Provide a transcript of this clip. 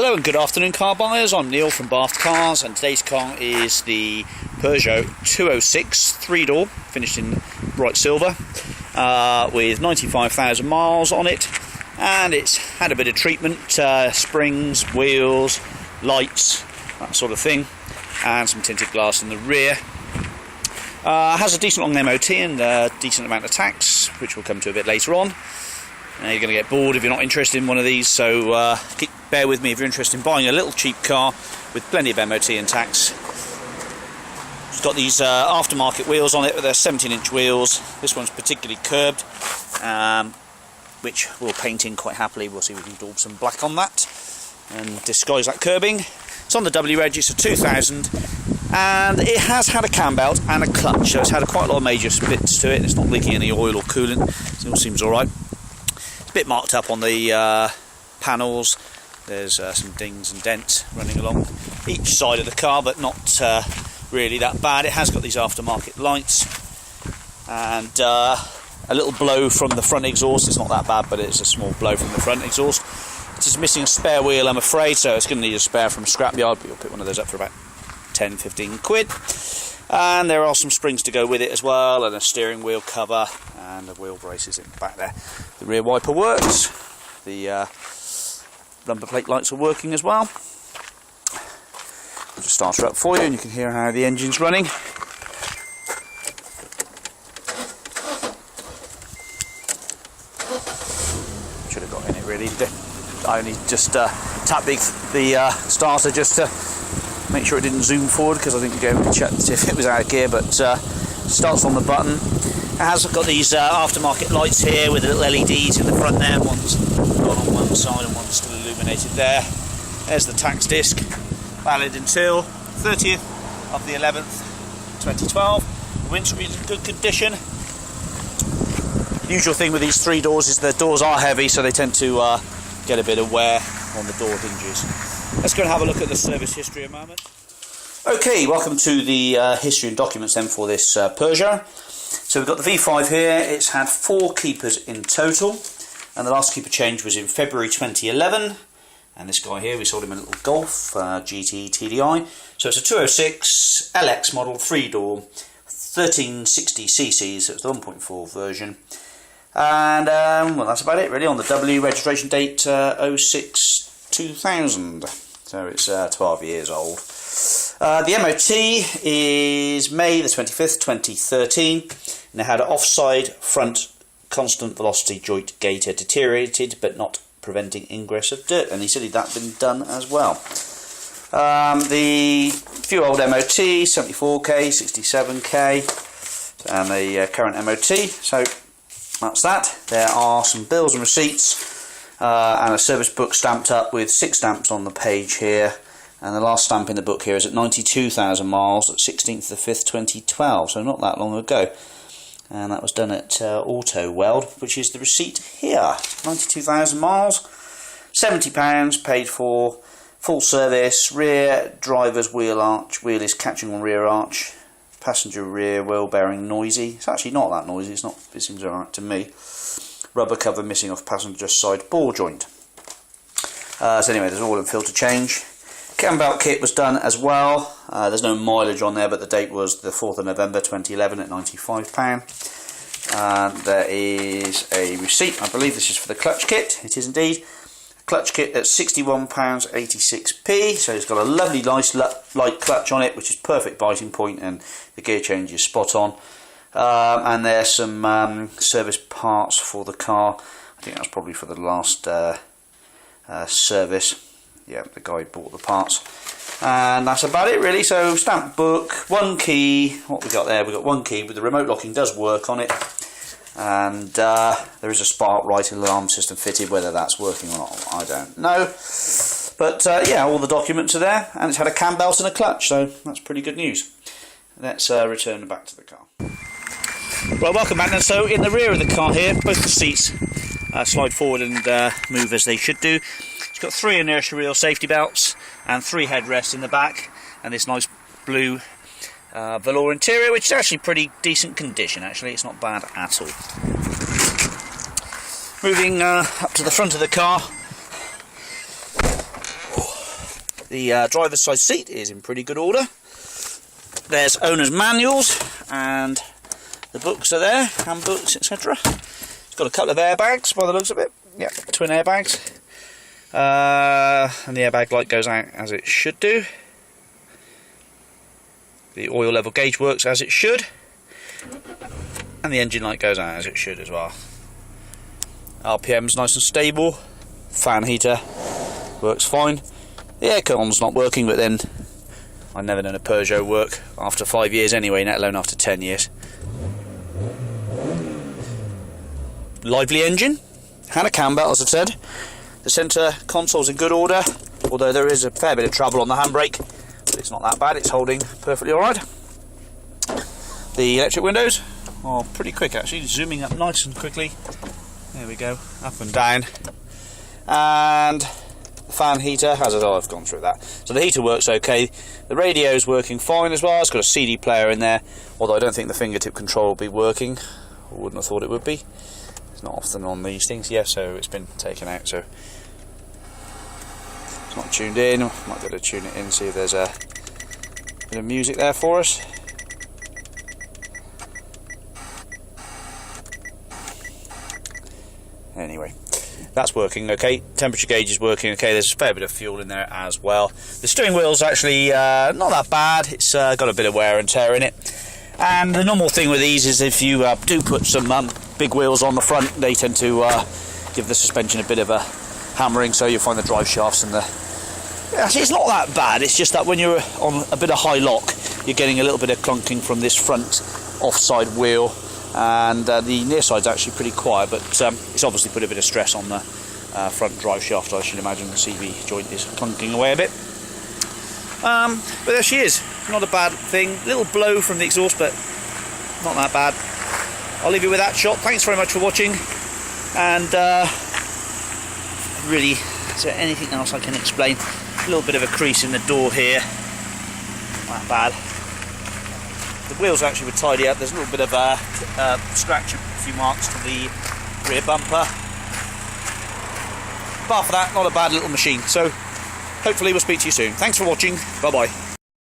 Hello and good afternoon car buyers, I'm Neil from Bath Cars and today's car is the Peugeot 206 3-door, finished in bright silver, with 95,000 miles on it, and it's had a bit of treatment, springs, wheels, lights, that sort of thing, and some tinted glass in the rear. Has a decent long MOT and a decent amount of tax, which we'll come to a bit later on. You're going to get bored if you're not interested in one of these, so bear with me if you're interested in buying a little cheap car with plenty of MOT and tax. It's got these aftermarket wheels on it, with their 17-inch wheels. This one's particularly curbed, which we'll paint in quite happily. We'll see if we can daub some black on that and disguise that curbing. It's on the W reg, it's a 2000, and it has had a cam belt and a clutch, so it's had quite a lot of major bits to it. It's not leaking any oil or coolant, so it all seems alright. It's a bit marked up on the panels. There's some dings and dents running along each side of the car, but not really that bad. It has got these aftermarket lights and a little blow from the front exhaust. It's not that bad, but it's a small blow from the front exhaust. It is missing a spare wheel, I'm afraid, so it's going to need a spare from scrapyard, but you'll pick one of those up for about 10-15 quid. And there are some springs to go with it as well, and a steering wheel cover, and the wheel braces in the back there. The rear wiper works, the number plate lights are working as well. I'll just start her up for you and you can hear how the engine's running. Should have got in it really. I only just tapped the starter just to make sure it didn't zoom forward, because I think go and check if it was out of gear, but starts on the button. It has got these aftermarket lights here with the little LEDs in the front there. One's gone on one side and one's still illuminated there. There's the tax disc, valid until 30th of the 11th 2012. The windscreen is in good condition. The usual thing with these three doors is the doors are heavy, so they tend to get a bit of wear on the door hinges. Let's go and have a look at the service history a moment. Okay, welcome to the history and documents then for this Peugeot. So we've got the V5 here. It's had 4 keepers in total, and the last keeper change was in February 2011. And this guy here, we sold him a little Golf GT TDI. So it's a 206 LX model, 3-door, 1360 cc, so it's the 1.4 version. And well, that's about it really. On the W, registration date 06-2000, so it's 12 years old. The MOT is May the 25th 2013, and it had an offside front constant velocity joint gaiter deteriorated but not preventing ingress of dirt, and he said that had been done as well. The few old MOT, 74k, 67k, and the current MOT, so that's that. There are some bills and receipts and a service book stamped up with 6 stamps on the page here, and the last stamp in the book here is at 92,000 miles at 16th of the 5th 2012, so not that long ago, and that was done at Auto Weld, which is the receipt here. 92,000 miles, £70 paid for, full service, rear driver's wheel arch, wheel is catching on rear arch, passenger rear wheel bearing noisy. It's actually not that noisy, it seems alright to me. Rubber cover missing off passenger side ball joint. So anyway, there's oil and filter change. Cam belt kit was done as well. There's no mileage on there, but the date was the 4th of November 2011 at £95. There is a receipt. I believe this is for the clutch kit. It is indeed. Clutch kit at £61.86p. So it's got a lovely nice light clutch on it, which is perfect biting point, and the gear change is spot on. And there's some service parts for the car. I think that's probably for the last service. Yeah, the guy bought the parts, and that's about it really. So stamp book, 1 key. What we got there? We got 1 key, but the remote locking does work on it, and there is a spark right alarm system fitted. Whether that's working or not, I don't know. But yeah, all the documents are there, and it's had a cam belt and a clutch, so that's pretty good news. Let's return back to the car. Well, welcome back then. So in the rear of the car here, both the seats slide forward and move as they should do. It's got 3 inertia reel safety belts and 3 headrests in the back, and this nice blue velour interior, which is actually pretty decent condition. Actually, it's not bad at all. Moving up to the front of the car, The driver's side seat is in pretty good order. There's owner's manuals, and the books are there, handbooks, etc. It's got a couple of airbags by the looks of it. Yeah, twin airbags. And the airbag light goes out as it should do. The oil level gauge works as it should. And the engine light goes out as it should as well. RPM's nice and stable. Fan heater works fine. The aircon's not working, but then I've never known a Peugeot work after 5 years anyway, let alone after 10 years. Lively engine, and a cam belt, as I've said. The centre console's in good order, although there is a fair bit of trouble on the handbrake, but it's not that bad, it's holding perfectly alright. The electric windows are pretty quick actually, zooming up nice and quickly. There we go, up and down. And the fan heater, as I've gone through that. So the heater works okay. The radio's working fine as well. It's got a CD player in there, although I don't think the fingertip control will be working. I wouldn't have thought it would be. It's not often on these things. Yeah, so it's been taken out, so it's not tuned in. Might be able to tune it in, see if there's a bit of music there for us. Anyway, that's working okay. Temperature gauge is working okay. There's a fair bit of fuel in there as well. The steering wheel's actually not that bad. It's got a bit of wear and tear in it. And the normal thing with these is if you do put some big wheels on the front, they tend to give the suspension a bit of a hammering, so you'll find the drive shafts and the... Actually, it's not that bad. It's just that when you're on a bit of high lock, you're getting a little bit of clunking from this front offside wheel. And the near side's actually pretty quiet, but it's obviously put a bit of stress on the front drive shaft. I should imagine the CV joint is clunking away a bit. But there she is, not a bad thing. Little blow from the exhaust, but not that bad. I'll leave you with that shot. Thanks very much for watching, and really, is there anything else I can explain? A little bit of a crease in the door here, not that bad. The wheels actually were tidy up. There's a little bit of a scratch, a few marks to the rear bumper. Apart from that, not a bad little machine. So hopefully we'll speak to you soon. Thanks for watching. Bye bye.